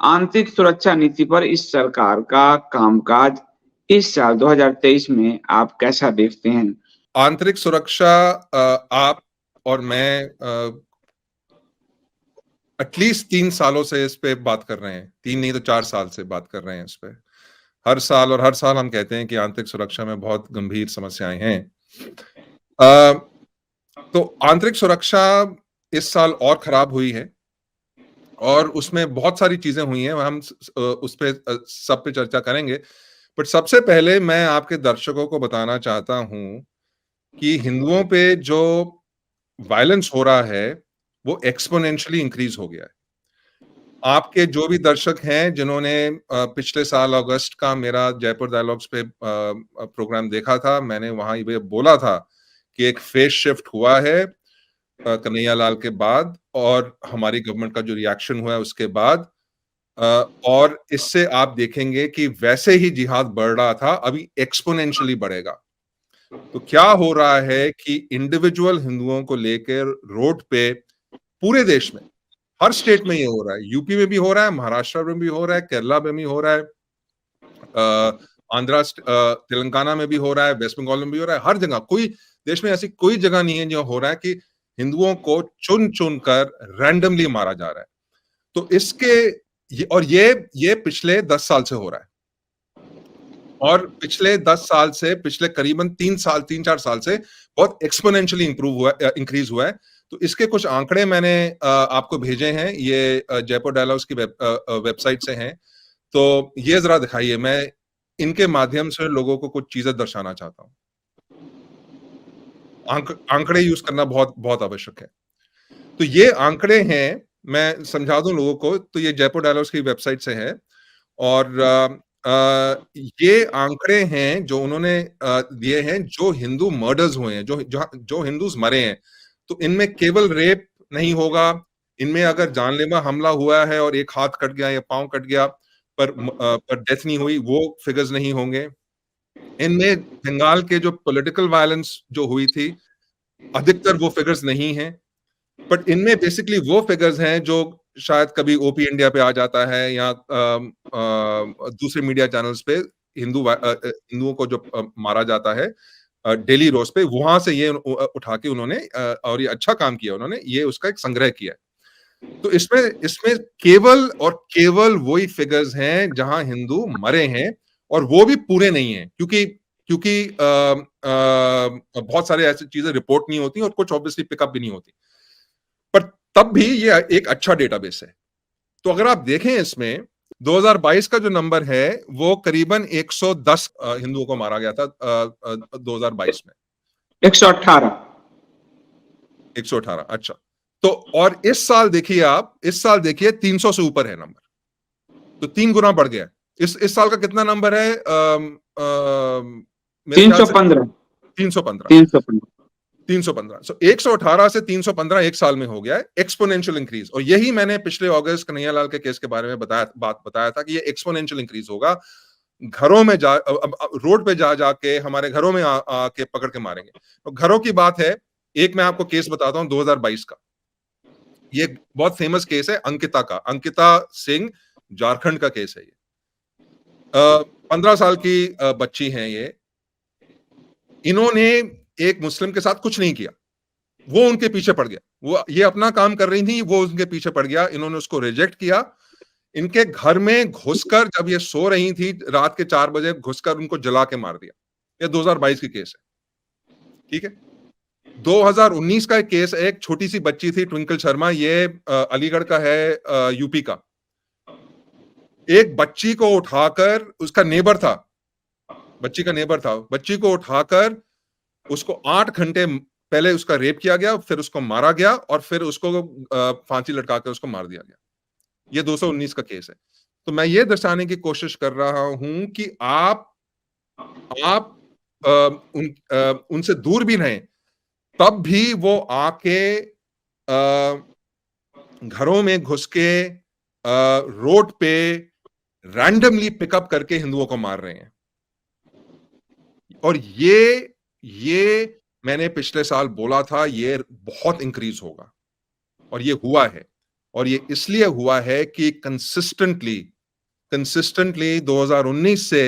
आंतरिक सुरक्षा नीति पर इस सरकार का कामकाज इस साल 2023 में आप कैसा देखते हैं? आंतरिक सुरक्षा आप और मैं एटलीस्ट 3 सालों से इस पे बात कर रहे हैं, 3 नहीं तो 4 साल से बात कर रहे हैं इस पे। हर साल हम कहते हैं कि आंतरिक सुरक्षा में बहुत गंभीर समस्याएं हैं। तो आंतरिक सुरक्षा इस साल और खराब हुई है और उसमें बहुत सारी चीजें हुई हैं, हम उस पे सब पे चर्चा करेंगे। बट सबसे पहले मैं आपके दर्शकों को बताना चाहता हूं कि हिंदुओं पे जो वायलेंस हो रहा है वो एक्सपोनेंशियली इंक्रीज हो गया है। आपके जो भी दर्शक हैं जिन्होंने पिछले साल अगस्त का मेरा जयपुर डायलॉग्स पे प्रोग्राम देखा था, मैंने वहां ये बोला था कि एक फेस शिफ्ट हुआ है कन्हैया लाल के बाद और हमारी गवर्नमेंट का जो रिएक्शन हुआ है उसके बाद, और इससे आप देखेंगे कि वैसे ही जिहाद बढ़ रहा था, अभी एक्सपोनेंशियली बढ़ेगा। तो क्या हो रहा है कि इंडिविजुअल हिंदुओं को लेकर रोड पे पूरे देश में, हर स्टेट में ये हो रहा है, यूपी में भी हो रहा है, महाराष्ट्र में भी हो रहा है, केरला में भी हो रहा है, तेलंगाना में भी हो रहा है, वेस्ट बंगाल में भी हो रहा है, हर जगह। कोई देश में ऐसी कोई जगह नहीं है जो हो रहा है कि हिंदुओं को चुन चुन कर रैंडमली मारा जा रहा है। तो ये पिछले 10 साल से हो रहा है और पिछले 10 साल से, पिछले करीबन 3-4 साल से बहुत एक्सपोनेंशियली इंक्रीज हुआ है। तो इसके कुछ आंकड़े मैंने आपको भेजे हैं, ये जयपुर डायलॉग्स की वेबसाइट से हैं। तो ये जरा दिखाइए, मैं इनके माध्यम से लोगों को कुछ चीजें दर्शाना चाहता हूं। आंकड़े यूज करना बहुत बहुत आवश्यक है। तो ये आंकड़े हैं, मैं समझा दूं लोगों को, तो ये जयपुर डायलॉग्स की वेबसाइट से है और ये आंकड़े हैं जो उन्होंने दिए हैं, जो हिंदू मर्डर्स हुए हैं, जो हिंदूज मरे हैं। तो इनमें केवल रेप नहीं होगा, इनमें अगर जानलेवा हमला हुआ है और एक हाथ कट गया या पांव कट गया पर डेथ नहीं हुई, वो फिगर्स नहीं होंगे। इनमें बंगाल के जो पॉलिटिकल वायलेंस जो हुई थी, अधिकतर वो फिगर्स नहीं हैं। बट इनमें बेसिकली वो फिगर्स हैं जो शायद कभी ओपी इंडिया पे आ जाता है या दूसरे मीडिया चैनल्स पे हिंदुओं को जो मारा जाता है डेली रोज पे, वहां से ये उठा के उन्होंने और ये अच्छा काम किया, उन्होंने ये उसका एक संग्रह किया है। तो इसमें इसमें केवल और केवल वही फिगर्स हैं जहां हिंदू मरे हैं, और वो भी पूरे नहीं हैं, क्योंकि क्योंकि बहुत सारे ऐसी चीजें रिपोर्ट नहीं होती और कुछ ऑब्वियसली पिकअप भी नहीं होती, पर तब भी ये एक अच्छा डेटाबेस है। तो अगर आप देखें इसमें 2022 का जो नंबर है वो करीबन 110 हिंदुओं को मारा गया था 2022 में। 118। 118, अच्छा। तो और इस साल देखिए, आप इस साल देखिए 300 से ऊपर है नंबर, तो 3 गुना बढ़ गया। इस साल का कितना नंबर है? मेरे ख्याल से 315। 315। 315। 315। सो 118 से 315 एक साल में हो गया है, एक्सपोनेंशियल इंक्रीज। और यही मैंने पिछले अगस्त कन्हैया लाल के केस के बारे में बताया था कि ये एक्सपोनेंशियल इंक्रीज होगा। घरों में रोड पे जा जाके हमारे घरों में आके पकड़ के मारेंगे। तो घरों की बात है, एक मैं आपको केस बताता हूं 2022 का। ये बहुत फेमस केस है अंकिता का, अंकिता सिंह, झारखंड का केस है ये। 15 साल की बच्ची है ये। इन्होंने एक मुस्लिम के साथ कुछ नहीं किया, वो उनके पीछे पड़ गया। वो ये अपना काम कर रही थी, वो उनके पीछे पड़ गया, इन्होंने उसको रिजेक्ट किया। इनके घर में घुसकर, जब ये सो रही थी रात के 4 बजे, घुसकर उनको जला के मार दिया। ये 2022 की केस है, ठीक है। 2019 का एक केस है, एक छोटी सी बच्ची थी ट्विंकल शर्मा, ये अलीगढ़ का है, यूपी का। एक बच्ची को उठाकर, उसका नेबर था, बच्ची का नेबर था, बच्ची को उठाकर उसको 8 घंटे पहले उसका रेप किया गया, फिर उसको मारा गया और फिर उसको फांसी लटका कर उसको मार दिया गया। ये 219 का केस है। तो मैं ये दर्शाने की कोशिश कर रहा हूं कि आप उनसे दूर भी रहें, तब भी वो आके घरों में घुस के रोड पे रैंडमली पिकअप करके हिंदुओं को मार रहे हैं। और ये मैंने पिछले साल बोला था, ये बहुत इंक्रीज होगा और ये हुआ है। और ये इसलिए हुआ है कि कंसिस्टेंटली 2019 से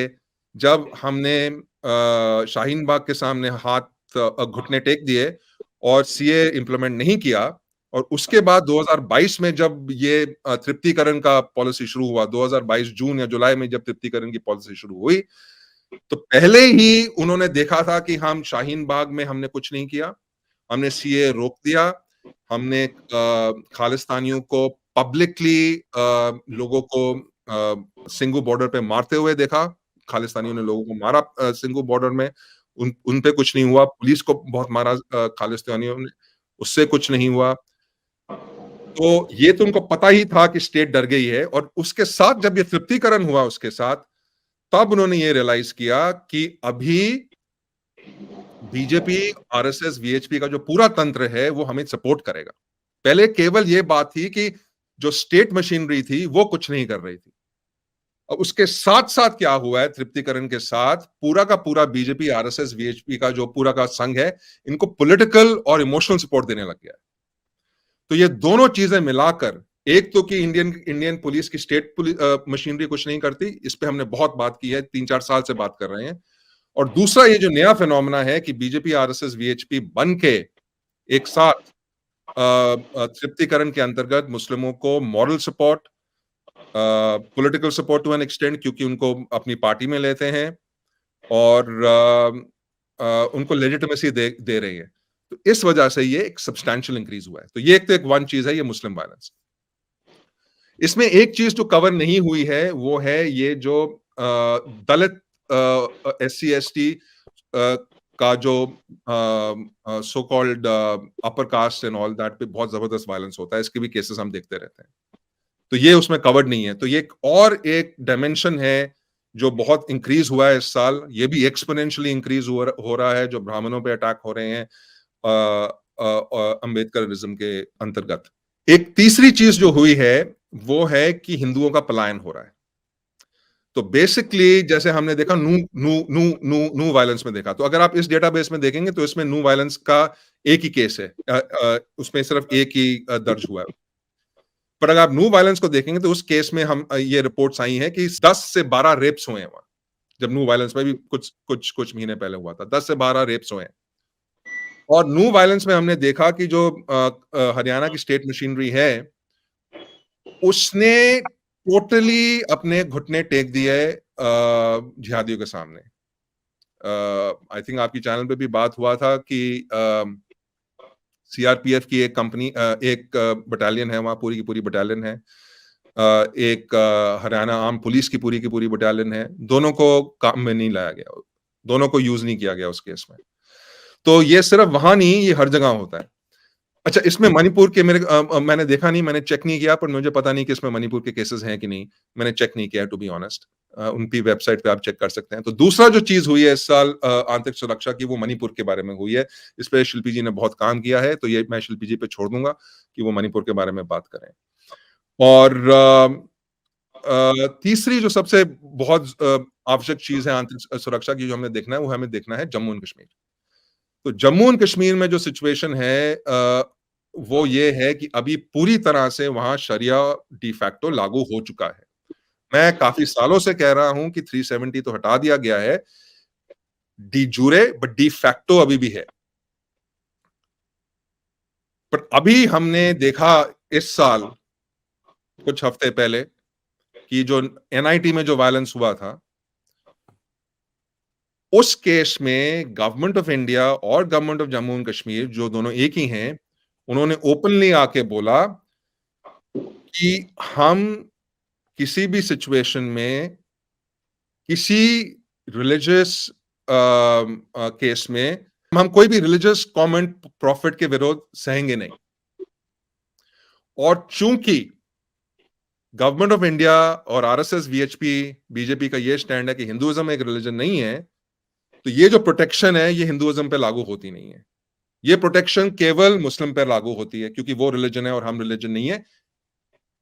जब हमने शाहीन बाग के सामने हाथ घुटने टेक दिए और सीए इंप्लीमेंट नहीं किया, और उसके बाद 2022 में जब ये तृप्तिकरण का पॉलिसी शुरू हुआ, 2022 जून या जुलाई में जब तृप्तिकरण की पॉलिसी शुरू हुई, तो पहले ही उन्होंने देखा था कि हम शाहीन बाग में हमने कुछ नहीं किया, हमने सीए रोक दिया, हमने खालिस्तानियों को पब्लिकली लोगों को सिंगू बॉर्डर पे मारते हुए देखा। खालिस्तानियों ने लोगों को मारा सिंगू बॉर्डर में, उन पे कुछ नहीं हुआ। पुलिस को बहुत मारा खालिस्तानियों ने, उससे कुछ नहीं हुआ। तो ये तो उनको पता ही था कि स्टेट डर गई है, और उसके साथ जब ये तृप्तिकरण हुआ उसके साथ, तब उन्होंने ये रियलाइज किया कि अभी बीजेपी, आरएसएस, वीएचपी का जो पूरा तंत्र है वो हमें सपोर्ट करेगा। पहले केवल ये बात थी कि जो स्टेट मशीनरी थी वो कुछ नहीं कर रही थी। और उसके साथ साथ क्या हुआ है, तृप्तिकरण के साथ पूरा का पूरा बीजेपी, आरएसएस, वीएचपी का जो पूरा का संघ है, इनको पॉलिटिकल और इमोशनल सपोर्ट देने लग गया है। तो ये दोनों चीजें मिलाकर, एक तो कि इंडियन पुलिस की स्टेट मशीनरी कुछ नहीं करती, इस पे हमने बहुत बात की है, 3-4 साल से बात कर रहे हैं। और दूसरा ये जो नया फिनोमेना है कि बीजेपी, आरएसएस, वीएचपी बन के एक साथ तृप्तिकरण के अंतर्गत मुस्लिमों को moral support, political support to an extend, क्योंकि उनको अपनी पार्टी में लेते हैं, और उनको लेजिटिमेसी दे रही है। तो इस वजह से ये एक सब्सटैंशियल इंक्रीज हुआ है। तो ये एक वन चीज है, ये मुस्लिम वायलेंस। इसमें एक चीज जो कवर नहीं हुई है वो है ये जो दलित SC ST का जो so called upper caste and all that पे बहुत जबरदस्त वायलेंस होता है। इसके भी केसेस हम देखते रहते हैं, तो ये उसमें कवर्ड नहीं है। तो ये एक डायमेंशन है जो बहुत इंक्रीज हुआ है इस साल। ये भी एक्सपोनेंशियली इंक्रीज हो रहा है, जो ब्राह्मणों पे अटैक हो रहे हैं अम्बेडकरिज्म के अंतर्गत। एक तीसरी चीज जो हुई है वो है कि हिंदुओं का पलायन हो रहा है। तो बेसिकली जैसे हमने देखा नू वायलेंस में देखा, तो अगर आप इस डेटाबेस में देखेंगे तो इसमें नू वायलेंस का एक ही केस है, उसमें सिर्फ एक ही दर्ज हुआ है। पर अगर आप नू वायलेंस को देखेंगे तो उस केस में हम ये रिपोर्ट्स आई हैं कि 10 से 12 रेप्स हुए हैं वहां, जब नू वायलेंस में भी कुछ महीने पहले हुआ था, 10 से 12 रेप्स हुए हैं। और नू वायलेंस में हमने देखा कि जो हरियाणा की स्टेट मशीनरी है उसने टोटली अपने घुटने टेक दिए जिहादियों के सामने। आई थिंक आपकी चैनल पे भी बात हुआ था कि सीआरपीएफ की एक कंपनी, एक बटालियन है वहां, पूरी की पूरी बटालियन है, एक हरियाणा आर्म पुलिस की पूरी बटालियन है। दोनों को काम में नहीं लाया गया, दोनों को यूज नहीं किया गया उस केस में। तो ये सिर्फ वहां नहीं, ये हर जगह होता है। अच्छा, इसमें मणिपुर के मैंने देखा नहीं, मैंने चेक नहीं किया, पर मुझे पता नहीं कि इसमें मणिपुर के केसेस हैं कि नहीं, मैंने चेक नहीं किया टू बी ऑनेस्ट। उनकी वेबसाइट पे आप चेक कर सकते हैं। तो दूसरा जो चीज हुई है इस साल आंतरिक सुरक्षा की, वो मणिपुर के बारे में हुई है। इस पे शिल्पी जी ने बहुत काम किया है, तो ये मैं शिल्पी जी पे छोड़ दूंगा कि वो मणिपुर के बारे में बात करें। और तीसरी जो सबसे बहुत आवश्यक चीज है आंतरिक सुरक्षा की जो हमें देखना है, वो हमें देखना है जम्मू एंड कश्मीर। तो जम्मू एंड कश्मीर में जो सिचुएशन है वो ये है कि अभी पूरी तरह से वहां शरिया डिफैक्टो लागू हो चुका है। मैं काफी सालों से कह रहा हूं कि 370 तो हटा दिया गया है, डी जूरे, बट डिफैक्टो अभी भी है। पर अभी हमने देखा इस साल कुछ हफ्ते पहले कि जो एनआईटी में जो वायलेंस हुआ था, उस केस में गवर्नमेंट ऑफ इंडिया और government of Jammu and Kashmir, जो दोनों एक ही हैं, उन्होंने ओपनली आके बोला कि हम किसी भी सिचुएशन में किसी रिलीजियस केस में हम कोई भी रिलीजियस कमेंट प्रॉफिट के विरोध सहेंगे नहीं। और चूंकि गवर्नमेंट ऑफ इंडिया और आरएसएस, वीएचपी, बीजेपी का ये स्टैंड है कि हिंदुइज्म एक रिलीजन नहीं है, तो ये जो प्रोटेक्शन है ये हिंदुइज्म पे लागू होती नहीं है। ये प्रोटेक्शन केवल मुस्लिम पर लागू होती है, क्योंकि वो रिलीजन है और हम रिलीजन नहीं है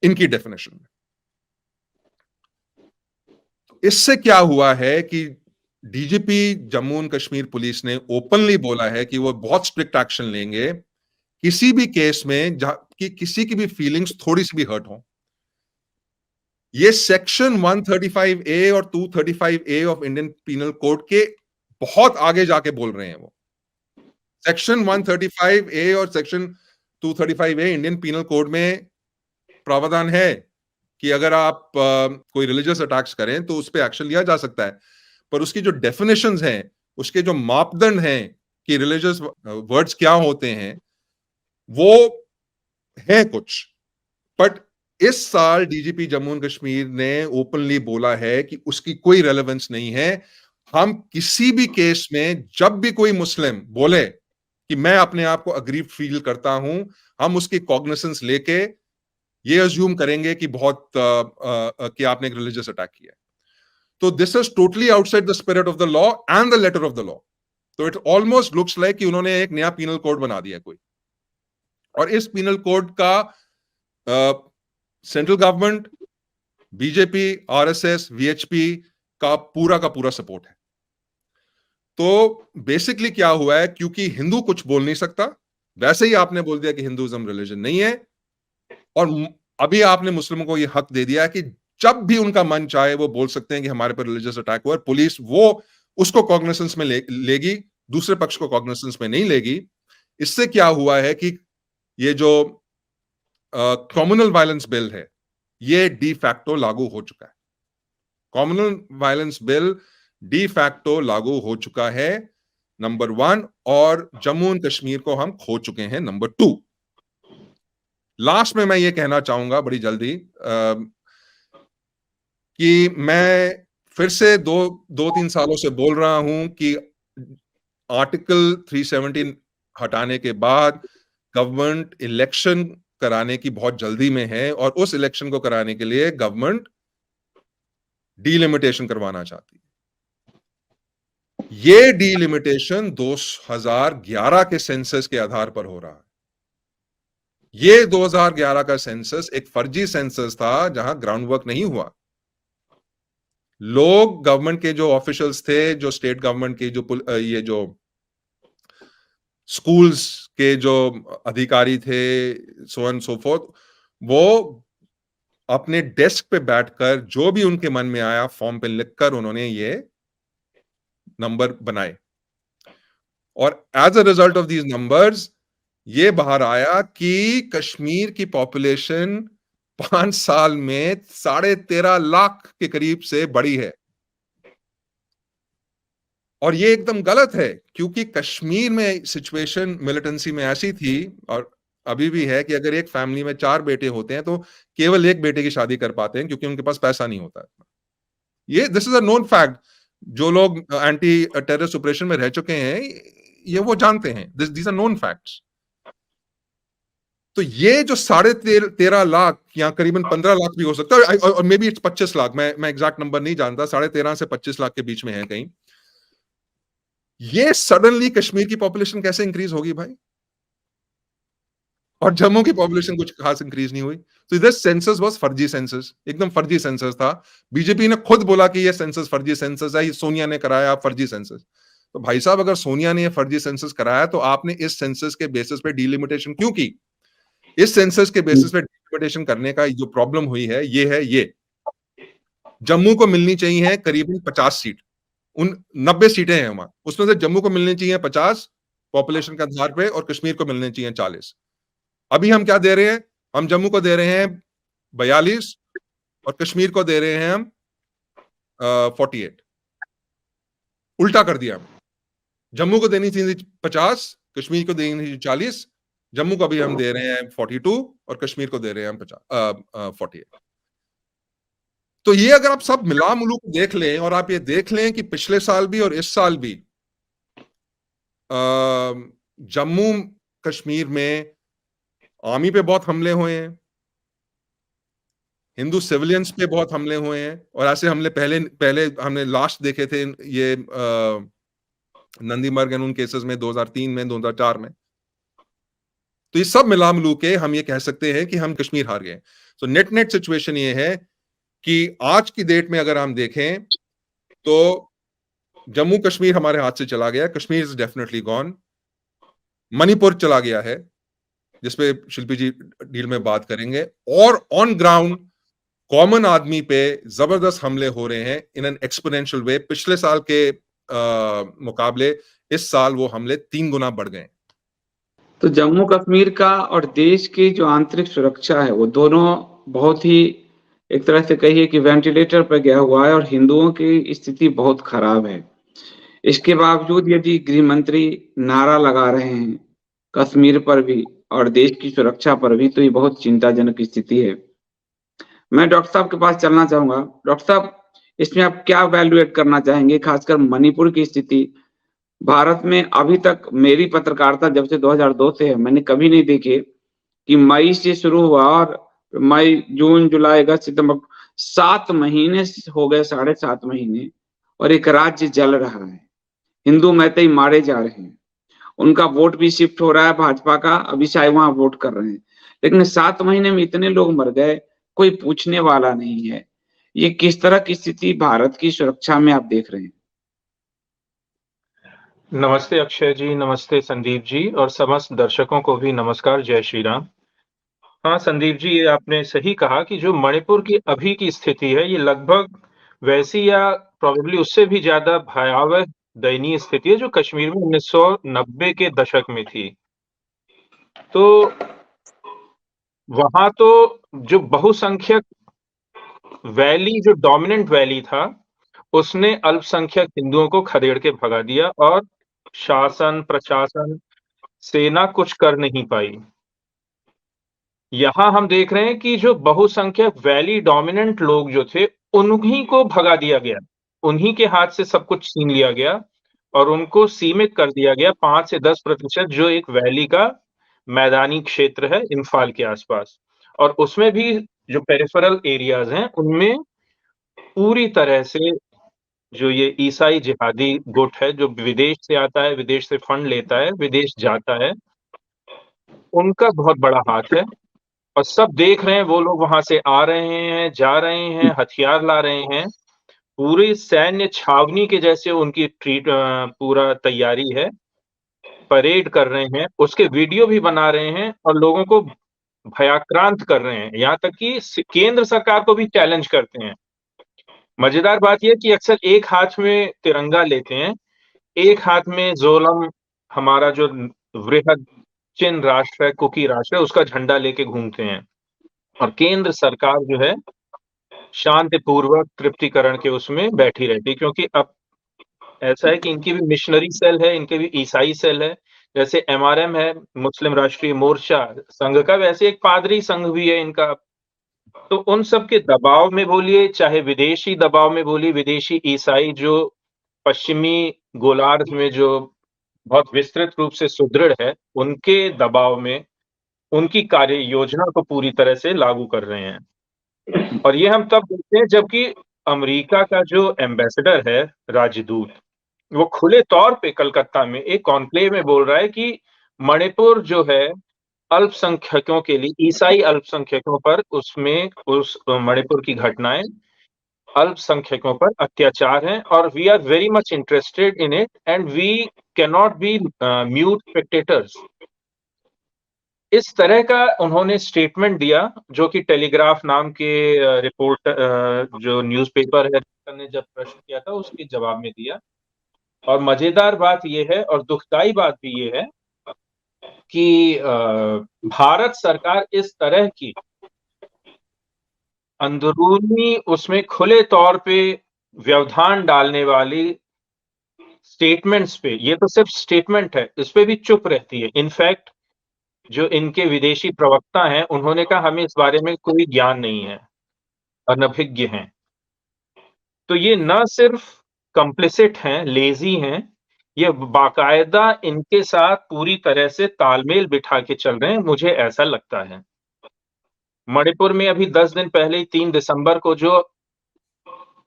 इनकी डेफिनेशन में। इससे क्या हुआ है कि DGP Jammu and Kashmir police ने ओपनली बोला है कि वो बहुत स्ट्रिक्ट एक्शन लेंगे किसी भी केस में जहां कि किसी की भी फीलिंग्स थोड़ी सी भी हर्ट हो, ये सेक्शन 135 ए और 235 ए ऑफ इंडियन पीनल कोड के बहुत आगे जाके बोल रहे हैं वो। सेक्शन 135 ए और सेक्शन 235 ए इंडियन पीनल कोड में प्रावधान है कि अगर आप कोई रिलीजियस अटैक्स करें तो उस पर एक्शन लिया जा सकता है, पर उसकी जो डेफिनेशंस हैं, उसके जो मापदंड हैं कि रिलीजियस वर्ड्स क्या होते हैं, वो है कुछ। बट इस साल डीजीपी जम्मू एंड कश्मीर ने ओपनली बोला है कि उसकी कोई रेलेवेंस नहीं है। हम किसी भी केस में जब भी कोई मुस्लिम बोले कि मैं अपने आप को अग्रीव्ड फील करता हूं, हम उसकी कॉग्निसेंस लेके ये अज्यूम करेंगे कि कि आपने एक रिलीजियस अटैक किया है। तो this is totally outside the spirit of the law and the letter of the law. तो इट ऑलमोस्ट लुक्स लाइक कि उन्होंने एक नया पीनल कोड बना दिया कोई, और इस पीनल कोड का central government, BJP, RSS, VHP का पूरा सपोर्ट है। तो बेसिकली क्या हुआ है, क्योंकि हिंदू कुछ बोल नहीं सकता, वैसे ही आपने बोल दिया कि हिंदुइज्म रिलीजन नहीं है, और अभी आपने मुस्लिमों को यह हक दे दिया है कि जब भी उनका मन चाहे वो बोल सकते हैं कि हमारे पर रिलीजियस अटैक हुआ, पुलिस वो उसको कॉग्निसेंस में लेगी, दूसरे पक्ष को कॉग्निसेंस में नहीं लेगी। इससे क्या हुआ है कि ये जो कम्युनल वायलेंस बिल है, ये डी फैक्टो लागू हो चुका है। Communal violence Bill de facto लागू हो चुका है, नंबर 1, और जम्मू एंड कश्मीर को हम खो चुके हैं, नंबर 2। लास्ट में मैं ये कहना चाहूंगा बड़ी जल्दी कि मैं फिर से 2-3 सालों से बोल रहा हूं कि आर्टिकल 370 हटाने के बाद गवर्नमेंट इलेक्शन कराने की बहुत जल्दी में है, और उस इलेक्शन को कराने के लिए गवर्नमेंट डीलिमिटेशन करवाना चाहती है। ये डीलिमिटेशन 2011 के सेंसस के आधार पर हो रहा है। ये 2011 का सेंसस एक फर्जी सेंसस था, जहां ग्राउंड वर्क नहीं हुआ। लोग, गवर्नमेंट के जो ऑफिशियल्स थे, जो स्टेट गवर्नमेंट के ये जो स्कूल्स के जो अधिकारी थे, सो एंड सो फोर्थ, वो अपने डेस्क पे बैठकर जो भी उनके मन में आया फॉर्म पे लिखकर उन्होंने ये नंबर बनाए, और as a result of these numbers ये बाहर आया कि कश्मीर की पॉपुलेशन 5 साल में 13.5 लाख के करीब से बढ़ी है। और ये एकदम गलत है, क्योंकि कश्मीर में सिचुएशन मिलिटेंसी में ऐसी थी, और अभी भी है, कि अगर एक फैमिली में 4 बेटे होते हैं तो केवल एक बेटे की शादी कर पाते हैं, क्योंकि उनके पास पैसा नहीं होता है। ये this is a known fact. जो लोग एंटी टेररिस्ट ऑपरेशन में रह चुके हैं, ये वो जानते हैं, दीज आर नोन फैक्ट्स। तो ये जो 13.5 लाख या करीबन 15 लाख भी हो सकता है, और मे बी इट्स 25 लाख, मैं एग्जैक्ट नंबर नहीं जानता, 13.5 से 25 लाख के बीच में है कहीं। ये सडनली कश्मीर की पॉपुलेशन कैसे इंक्रीज होगी भाई, और जम्मू की पॉपुलेशन कुछ खास इंक्रीज नहीं हुई? तो दिस सेंसस वाज फर्जी सेंसस, एकदम फर्जी सेंसस था। बीजेपी ने खुद बोला कि ये सेंसस फर्जी सेंसस है, ये सोनिया ने कराया फर्जी सेंसस। तो भाई साहब, अगर सोनिया ने ये फर्जी सेंसस कराया, तो आपने इस सेंसस के बेसिस पे डीलिमिटेशन क्यों की? इस सेंसस के बेसिस पे डीलिमिटेशन करने का जो प्रॉब्लम हुई है, ये जम्मू को मिलनी चाहिए करीबन 50 सीट, उन 90 सीटें हैं वहां, उसमें से जम्मू को मिलनी चाहिए 50 पॉपुलेशन के आधार पे, और कश्मीर को मिलने चाहिए 40। अभी हम क्या दे रहे हैं? हम जम्मू को दे रहे हैं 42 और कश्मीर को दे रहे हैं हम 48। उल्टा कर दिया हम। जम्मू को देनी थी 50, कश्मीर को देनी थी 40। जम्मू को अभी हम दे रहे हैं 42 और कश्मीर को दे रहे हैं हम 48। तो ये अगर आप सब मिला मुलू को देख लें, और आप ये देख लें कि पिछले साल भी और इस साल भी जम्मू कश्मीर में आर्मी पे बहुत हमले हुए हैं, हिंदू सिविलियंस पे बहुत हमले हुए हैं, और ऐसे हमले पहले हमने लास्ट देखे थे ये नंदीमर्ग एंड उन केसेस में 2003 में, 2004 में। तो ये सब मिला मिलू के हम ये कह सकते हैं कि हम कश्मीर हार गए। तो नेट सिचुएशन ये है कि आज की डेट में अगर हम देखें तो जम्मू कश्मीर हमारे हाथ से चला गया, Kashmir is definitely gone. Manipur चला गया है, जिसपे शिल्पी जी डील में बात करेंगे, और ऑन ग्राउंड कॉमन आदमी पे जबरदस्त हमले हो रहे हैं इन एन एक्सपोनेंशियल वे। पिछले साल के मुकाबले इस साल वो हमले 3 गुना बढ़ गए। तो जम्मू कश्मीर का और देश की जो आंतरिक सुरक्षा है वो दोनों बहुत ही, एक तरह से कहिए कि वेंटिलेटर पर गया हुआ है और हिंदुओं की स्थिति बहुत खराब है। इसके बावजूद यदि गृह मंत्री नारा लगा रहे हैं कश्मीर पर भी और देश की सुरक्षा पर भी, तो ये बहुत चिंताजनक स्थिति है। मैं डॉक्टर साहब के पास चलना चाहूंगा। डॉक्टर साहब, इसमें आप क्या वैल्यूएट करना चाहेंगे, खासकर मणिपुर की स्थिति? भारत में अभी तक मेरी पत्रकारिता जब से 2002 से है, मैंने कभी नहीं देखे कि मई से शुरू हुआ और मई, जून, जुलाई, अगस्त, सितंबर, 7 महीने हो गए, 7.5 महीने, और एक राज्य जल रहा है। हिंदू मैतेई मारे जा रहे हैं, उनका वोट भी शिफ्ट हो रहा है भाजपा का, अभी शायद वहां वोट कर रहे हैं, लेकिन 7 महीने में इतने लोग मर गए, कोई पूछने वाला नहीं है। ये किस तरह की स्थिति भारत की सुरक्षा में आप देख रहे हैं? नमस्ते अक्षय जी, नमस्ते संदीप जी, और समस्त दर्शकों को भी नमस्कार, जय श्री राम। हाँ संदीप जी, ये आपने सही कहा कि जो मणिपुर की अभी की स्थिति है, ये लगभग वैसी या प्रोबेबली उससे भी ज्यादा भयावह दयनीय स्थिति है जो कश्मीर में 1990 के दशक में थी। तो वहां तो जो बहुसंख्यक वैली, जो डोमिनेंट वैली था, उसने अल्पसंख्यक हिंदुओं को खदेड़ के भगा दिया और शासन, प्रशासन, सेना कुछ कर नहीं पाई। यहाँ हम देख रहे हैं कि जो बहुसंख्यक वैली डोमिनेंट लोग जो थे, उन्हीं को भगा दिया गया। उन्हीं के हाथ से सब कुछ छीन लिया गया और उनको सीमित कर दिया गया 5 से 10% जो एक वैली का मैदानी क्षेत्र है इम्फाल के आसपास। और उसमें भी जो पेरिफेरल एरियाज हैं, उनमें पूरी तरह से जो ये ईसाई जिहादी गुट है, जो विदेश से आता है, विदेश से फंड लेता है, विदेश जाता है, उनका बहुत बड़ा हाथ है। और सब देख रहे हैं, वो लोग वहां से आ रहे हैं, जा रहे हैं, हथियार ला रहे हैं। पूरी सैन्य छावनी के जैसे उनकी पूरा तैयारी है, परेड कर रहे हैं, उसके वीडियो भी बना रहे हैं और लोगों को भयाक्रांत कर रहे हैं, यहाँ तक कि केंद्र सरकार को भी चैलेंज करते हैं। मजेदार बात यह कि अक्सर एक हाथ में तिरंगा लेते हैं, एक हाथ में जोलम, हमारा जो वृहद चिन राष्ट्र है, कुकी राष्ट्र है, उसका झंडा लेके घूमते हैं। और केंद्र सरकार जो है शांतिपूर्वक तृप्तिकरण के उसमें बैठी रहती है, क्योंकि अब ऐसा है कि इनकी भी मिशनरी सेल है, इनके भी ईसाई सेल है। जैसे एमआरएम है, मुस्लिम राष्ट्रीय मोर्चा संघ का, वैसे एक पादरी संघ भी है इनका। तो उन सब के दबाव में बोलिए, चाहे विदेशी दबाव में बोलिए, विदेशी ईसाई जो पश्चिमी गोलार्ध में जो बहुत विस्तृत रूप से सुदृढ़ है, उनके दबाव में उनकी कार्य योजना को पूरी तरह से लागू कर रहे हैं। और ये हम तब देखते हैं जबकि अमेरिका का जो एम्बेसडर है, राजदूत, वो खुले तौर पे कलकत्ता में एक कॉन्क्लेव में बोल रहा है कि मणिपुर जो है अल्पसंख्यकों के लिए, ईसाई अल्पसंख्यकों पर, उसमें उस मणिपुर की घटनाएं अल्पसंख्यकों पर अत्याचार हैं और we are very much interested in it and we can not be mute spectators. इस तरह का उन्होंने स्टेटमेंट दिया, जो कि टेलीग्राफ नाम के रिपोर्ट जो न्यूज़पेपर है ने जब प्रश्न किया था उसके जवाब में दिया। और मजेदार बात यह है और दुखदाई बात भी ये है कि भारत सरकार इस तरह की अंदरूनी, उसमें खुले तौर पे व्यवधान डालने वाली स्टेटमेंट्स पे, ये तो सिर्फ स्टेटमेंट है, इस पे भी चुप रहती है। इनफैक्ट जो इनके विदेशी प्रवक्ता हैं, उन्होंने कहा हमें इस बारे में कोई ज्ञान नहीं है, अनभिज्ञ हैं। तो ये न सिर्फ कंप्लिसिट हैं, लेजी हैं, ये बाकायदा इनके साथ पूरी तरह से तालमेल बिठा के चल रहे हैं, मुझे ऐसा लगता है। मणिपुर में अभी 10 दिन पहले ही 3 दिसंबर को जो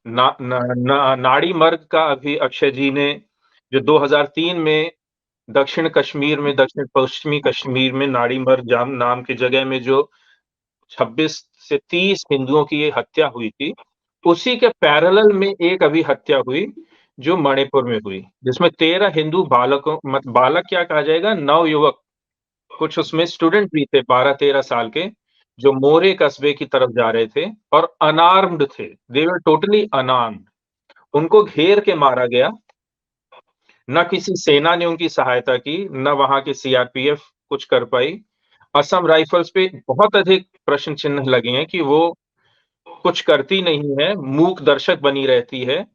नाड़ी मर्ग का, अभी अक्षय जी ने जो 2003 में दक्षिण कश्मीर में, दक्षिण पश्चिमी कश्मीर में नाड़ी मर्ग नाम की जगह में जो 26 से 30 हिंदुओं की ये हत्या हुई थी, उसी के पैरेलल में एक अभी हत्या हुई जो मणिपुर में हुई, जिसमें 13 हिंदू बालकों, बालक क्या कहा जाएगा, नवयुवक कुछ उसमें स्टूडेंट भी थे 12-13 साल के, जो मोरे कस्बे की तरफ जा रहे थे और अनआर्म्ड थे। दे वर टोटली अनआर्म्ड। उनको घेर के मारा गया। न किसी सेना ने उनकी सहायता की, न वहाँ के सीआरपीएफ कुछ कर पाई। असम राइफल्स पे बहुत अधिक प्रश्न चिन्ह लगे हैं कि वो कुछ करती नहीं है, मूक दर्शक बनी रहती है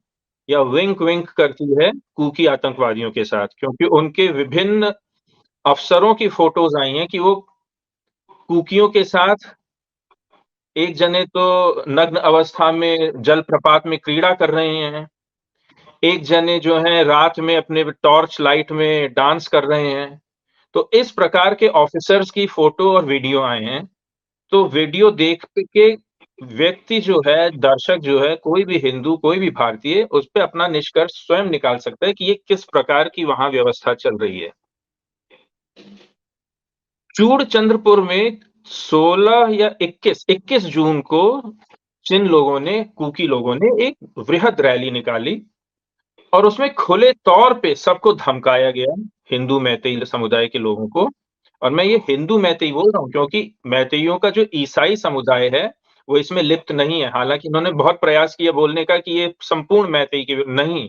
या विंक-विंक करती है कूकी आतंकवादियों के साथ, क्योंकि उनके विभिन्न अफसरों की फोटोज़ आई हैं कि वो कूकियों के साथ एक जने तो नग्न अवस्था में जलप्रपात में क्रीड़ा कर रहे हैं, एक जने जो हैं रात में अपने टॉर्च लाइट में डांस कर रहे हैं। तो इस प्रकार के ऑफिसर्स की फोटो और वीडियो आए हैं। तो वीडियो देख के व्यक्ति जो है, दर्शक जो है, कोई भी हिंदू, कोई भी भारतीय उस पे अपना निष्कर्ष स्वयं निकाल सकता है कि ये किस प्रकार की वहाँ व्यवस्था चल रही है। चूड़चंद्रपुर में 16 या 21 जून को जिन लोगों ने, कूकी लोगों ने एक वृहद रैली निकाली और उसमें खुले तौर पे सबको धमकाया गया, हिंदू मैतेई समुदाय के लोगों को। और मैं ये हिंदू मैतेई बोल रहा हूँ क्योंकि मैतेइयों का जो ईसाई समुदाय है, वो इसमें लिप्त नहीं है। हालाँकि उन्होंने बहुत प्रयास किया बोलने का कि ये संपूर्ण मैतेई की नहीं।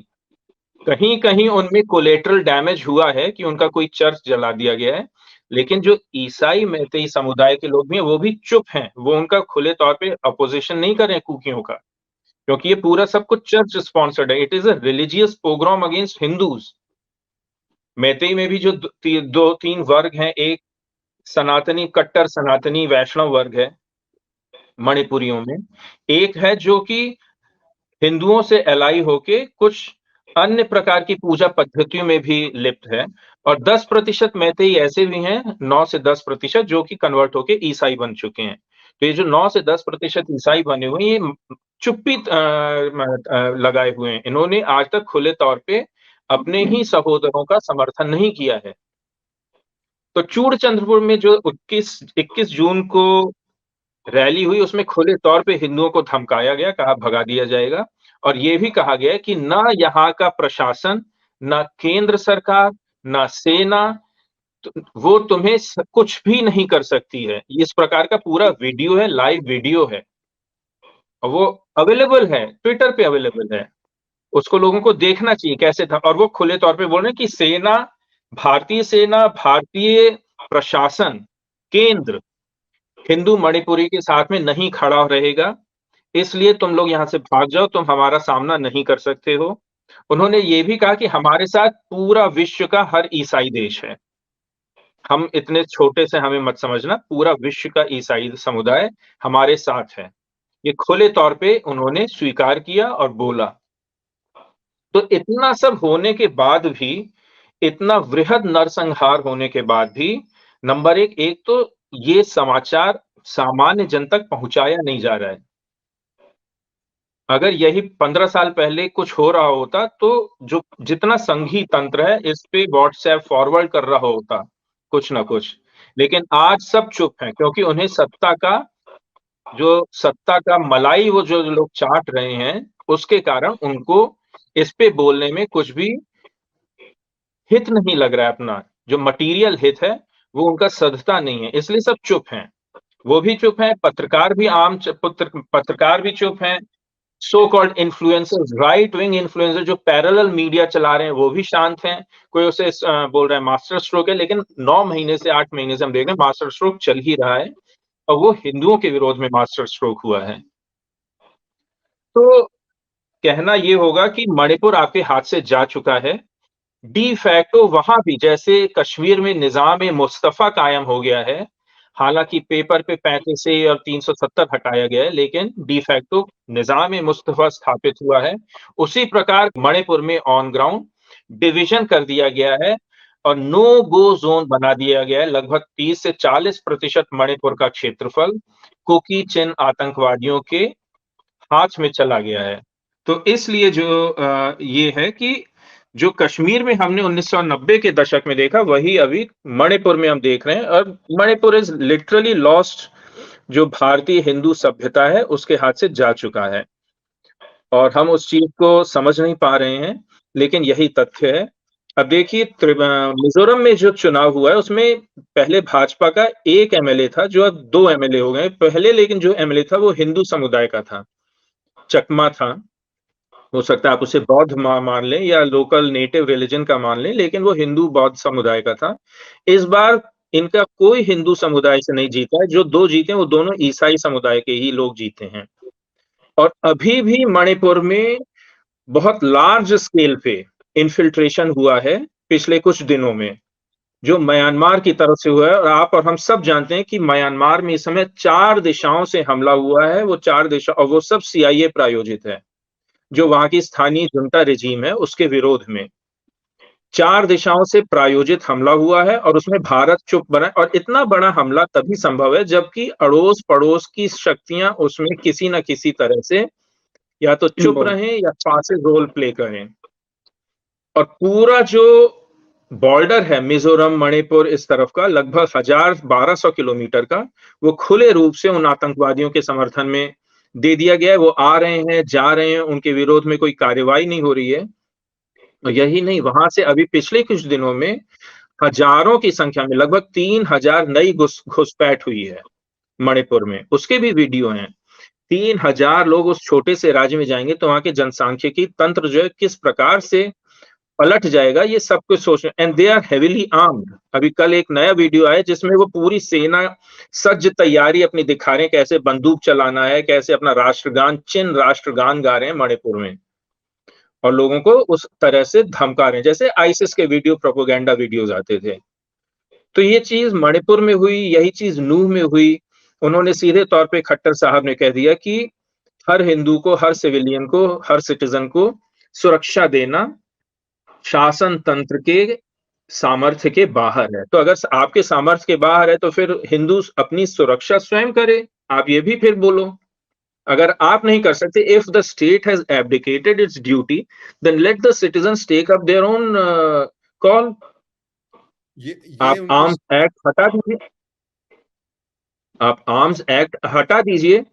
कहीं-कहीं उनमें कोलैटरल डैमेज हुआ है कि उनका कोई चर्च जला दिया गया है। लेकिन जो ईसाई मैतेई समुदाय के लोग भी हैं, वो भी चुप हैं। वो उनका खुले तौर पे अपोज़िशन नहीं कर रहे हैं कूकियों का, क्योंकि ये पूरा सब कुछ चर्च स्पॉन्सर्ड है। It is a religious pogrom against Hindus. Meitei में भी जो 2-3 वर्ग हैं, एक सनातनी, कट्टर सनातनी वैष्णव वर्ग है, मणिपुरियों में। एक है जो कि हिंदुओं से एलाई होके कुछ अन्य प्रकार की पूजा पद्धतियों में भी लिप्त है और 10% मैतेई ऐसे भी हैं, 9 से 10% जो कि कन्वर्ट होके ईसाई बन चुके हैं। तो ये जो 9 से 10% ईसाई बने हुए हैं, ये चुप्पी लगाए हुए हैं। इन्होंने आज तक खुले तौर पे अपने ही सहोदरों का समर्थन नहीं किया है। तो चूड़चंद्रपुर में जो 21 जून को रैली हुई, उसमें खुले तौर पे हिंदुओं को धमकाया गया, कहा भगा दिया जाएगा और ये भी कहा गया है कि ना यहाँ का प्रशासन, ना केंद्र सरकार, ना सेना, वो तुम्हें कुछ भी नहीं कर सकती है। इस प्रकार का पूरा वीडियो है, लाइव वीडियो है और वो अवेलेबल है, ट्विटर पे अवेलेबल है। उसको लोगों को देखना चाहिए कैसे था। और वो खुले तौर पे बोल रहे हैं कि सेना, भारतीय प्रशासन, केंद्र हिंदू मणिपुरी के साथ में नहीं खड़ा रहेगा, इसलिए तुम लोग यहाँ से भाग जाओ, तुम हमारा सामना नहीं कर सकते हो। उन्होंने ये भी कहा कि हमारे साथ पूरा विश्व का हर ईसाई देश है। हम इतने छोटे से हमें मत समझना, पूरा विश्व का ईसाई समुदाय हमारे साथ है। ये खुले तौर पे उन्होंने स्वीकार किया और बोला। तो इतना सब होने के बाद भी, इतना वृहद नरसंहार होने के बाद भी, नंबर एक तो ये समाचार सामान्य जन तक पहुँचाया नहीं जा रहा है। अगर यही 15 साल पहले कुछ हो रहा होता, तो जो जितना संघीय तंत्र है, इस पे व्हाट्सएप फॉरवर्ड कर रहा होता, कुछ ना कुछ। लेकिन आज सब चुप हैं क्योंकि उन्हें सत्ता का मलाई वो जो लोग चाट रहे हैं, उसके कारण उनको इस पे बोलने में कुछ भी हित नहीं लग रहा है अपना। जो मटीरियल हित है, वो उनका सधता नहीं है, इसलिए सब चुप हैं। वो भी चुप हैं, पत्रकार भी चुप हैं, so called influencers, right wing influencer जो पैरेलल मीडिया चला रहे हैं, वो भी शांत हैं। कोई उसे बोल रहा है मास्टर स्ट्रोक है, लेकिन 9 महीने से 8 महीने से हम देख रहे हैं मास्टर स्ट्रोक चल ही रहा है और वो हिंदुओं के विरोध में मास्टर स्ट्रोक हुआ है। तो कहना ये होगा कि मणिपुर आपके हाथ से जा चुका है। डी फैक्टो वहां भी जैसे कश्मीर में निजाम मुस्तफा कायम हो गया है, हालांकि पेपर पे 35 ए और 370 हटाया गया है, लेकिन डी फैक्टो निजाम मुस्तफा स्थापित हुआ है। उसी प्रकार मणिपुर में ऑन ग्राउंड डिवीजन कर दिया गया है और नो गो जोन बना दिया गया है। लगभग 30 से 40% मणिपुर का क्षेत्रफल कुकी चिन आतंकवादियों के हाथ में चला गया है। तो इसलिए जो ये है कि जो कश्मीर में हमने 1990 के दशक में देखा, वही अभी मणिपुर में हम देख रहे हैं और मणिपुर इज लिटरली लॉस्ट, जो भारतीय हिंदू सभ्यता है उसके हाथ से जा चुका है और हम उस चीज को समझ नहीं पा रहे हैं, लेकिन यही तथ्य है। अब देखिए मिजोरम में जो चुनाव हुआ है उसमें पहले भाजपा का एक एमएलए था, जो अब 2 एमएलए हो गए। पहले लेकिन जो एमएलए था वो हिंदू समुदाय का था, चकमा था। हो सकता है आप उसे बौद्ध मान लें या लोकल नेटिव रिलीजन का मान लें, लेकिन वो हिंदू बौद्ध समुदाय का था। इस बार इनका कोई हिंदू समुदाय से नहीं जीता है, जो 2 जीते हैं वो दोनों ईसाई समुदाय के ही लोग जीते हैं। और अभी भी मणिपुर में बहुत लार्ज स्केल पे इन्फिल्ट्रेशन हुआ है पिछले कुछ दिनों में, जो म्यांमार की तरफ से हुआ है। और आप और हम सब जानते हैं कि म्यांमार में इस समय 4 दिशाओं से हमला हुआ है। वो 4 दिशा, और वो सब सीआईए प्रायोजित है, जो वहां की स्थानीय जुंटा रेजीम है उसके विरोध में 4 दिशाओं से प्रायोजित हमला हुआ है। और उसमें भारत चुप बना, और इतना बड़ा हमला तभी संभव है जबकि अड़ोस पड़ोस की शक्तियां उसमें किसी न किसी तरह से या तो चुप रहें या पासिव रोल प्ले करें। और पूरा जो बॉर्डर है मिजोरम मणिपुर इस तरफ का, लगभग 1200 किलोमीटर का, वो खुले रूप से उन आतंकवादियों के समर्थन में दे दिया गया है। वो आ रहे हैं, जा रहे हैं, उनके विरोध में कोई कार्रवाई नहीं हो रही है। और यही नहीं, वहां से अभी पिछले कुछ दिनों में हजारों की संख्या में लगभग 3000 नई घुसपैठ हुई है मणिपुर में। उसके भी वीडियो हैं। 3000 लोग उस छोटे से राज्य में जाएंगे तो वहां के जनसांख्यिकी तंत्र जो है किस प्रकार से पलट जाएगा, ये सब कुछ सोच रहे। And they are heavily armed. अभी कल एक नया वीडियो आया जिसमें वो पूरी सेना सज्ज तैयारी अपनी दिखा रहे हैं, कैसे बंदूक चलाना है, कैसे अपना राष्ट्रगान, चिन राष्ट्रगान गा रहे हैं मणिपुर में, और लोगों को उस तरह से धमका रहे हैं जैसे आईसिस के वीडियो, प्रोपोगेंडा वीडियोज आते थे। तो ये चीज मणिपुर में हुई, यही चीज नूह में हुई। उन्होंने सीधे तौर पे खट्टर साहब ने कह दिया कि हर हिंदू को, हर सिविलियन को, हर सिटीजन को सुरक्षा देना शासन तंत्र के सामर्थ्य के बाहर है। तो अगर आपके सामर्थ्य के बाहर है तो फिर हिंदू अपनी सुरक्षा स्वयं करे। आप ये भी फिर बोलो, अगर आप नहीं कर सकते, if the state has abdicated its duty then let the citizens take up their own call. आप आर्म्स एक्ट हटा दीजिए, आप आर्म्स एक्ट हटा दीजिए।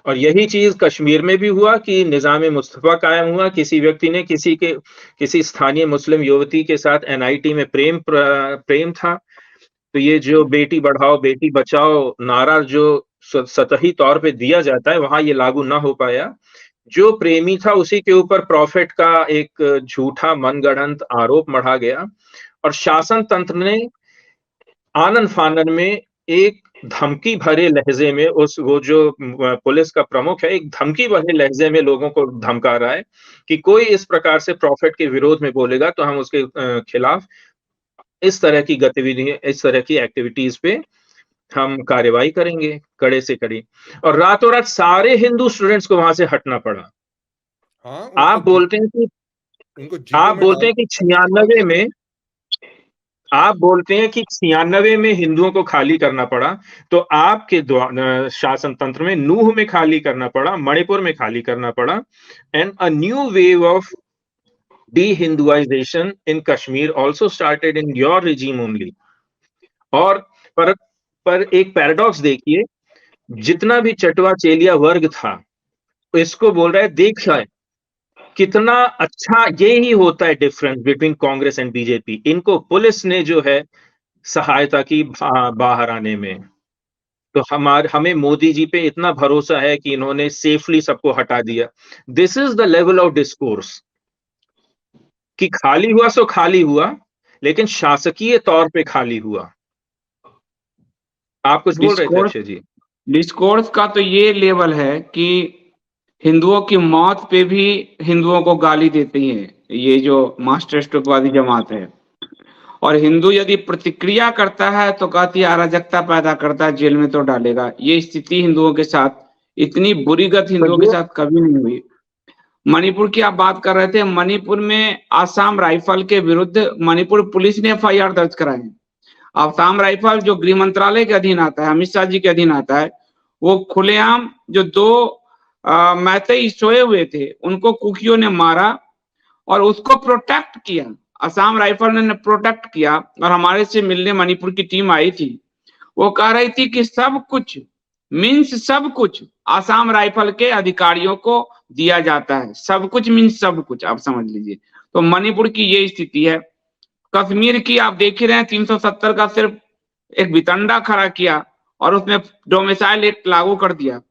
और यही चीज कश्मीर में भी हुआ कि निजाम मुस्तफा कायम हुआ। किसी व्यक्ति ने किसी स्थानीय मुस्लिम युवती के साथ एनआईटी में प्रेम था, तो ये जो बेटी बढ़ाओ बेटी बचाओ नारा जो सतही तौर पे दिया जाता है, वहां ये लागू ना हो पाया। जो प्रेमी था उसी के ऊपर प्रॉफिट का एक झूठा मनगढ़ंत आरोप मढ़ा गया, और शासन तंत्र ने आनन फानन में एक धमकी भरे लहजे में वो जो पुलिस का प्रमुख है, एक धमकी भरे लहजे में लोगों को धमका रहा है कि कोई इस प्रकार से प्रॉफिट के विरोध में बोलेगा तो हम उसके खिलाफ इस तरह की गतिविधि, इस तरह की एक्टिविटीज पे हम कार्रवाई करेंगे कड़े से कड़ी। और रातों रात सारे हिंदू स्टूडेंट्स को वहां से हटना पड़ा। आप बोलते हैं कि 96 में, आप बोलते हैं कि 96 में हिंदुओं को खाली करना पड़ा, तो आपके शासन तंत्र में नूह में खाली करना पड़ा, मणिपुर में खाली करना पड़ा, and a new wave of de-Hinduization in Kashmir also started in your regime only. और पर एक पैराडॉक्स देखिए, जितना भी चटवा चेलिया वर्ग था इसको बोल रहा है देख रहा है कितना अच्छा। यही होता है difference between Congress and BJP. इनको पुलिस ने जो है सहायता की बाहर आने में, तो हमें मोदी जी पे इतना भरोसा है कि इन्होंने सेफली सबको हटा दिया। This is the level of discourse कि खाली हुआ सो खाली हुआ, लेकिन शासकीय तौर पे खाली हुआ। आप कुछ बोल रहे थे अक्षय जी? डिस्कोर्स का तो ये लेवल है कि हिंदुओं की मौत पे भी हिंदुओं को गाली देती है ये जो मास्टर स्ट्रोकवादी जमात है। और हिंदू यदि प्रतिक्रिया करता है तो कहती है अराजकता पैदा करता है, जेल में तो डालेगा। ये स्थिति हिंदुओं के साथ, इतनी बुरी गत हिंदुओं के साथ कभी नहीं हुई। मणिपुर की आप बात कर रहे थे, मणिपुर में आसाम राइफल के विरुद्ध मणिपुर पुलिस ने एफआईआर दर्ज कराए हैं। आसाम राइफल जो गृह मंत्रालय के अधीन आता है, अमित शाह जी के अधीन आता है, वो खुलेआम जो 2 मैतेई सोए हुए थे उनको कुकियों ने मारा और उसको प्रोटेक्ट किया। आसाम राइफल ने प्रोटेक्ट किया। और हमारे से मिलने मणिपुर की टीम आई थी, वो कह रही थी कि सब कुछ मीन्स सब कुछ आसाम राइफल के अधिकारियों को दिया जाता है। सब कुछ मीन्स सब कुछ, आप समझ लीजिए। तो मणिपुर की ये स्थिति है। कश्मीर की आप देख ही रहे हैं 370 का सिर्फ एक वितंडा खड़ा किया और उसमें डोमिसाइल एक्ट लागू कर दिया।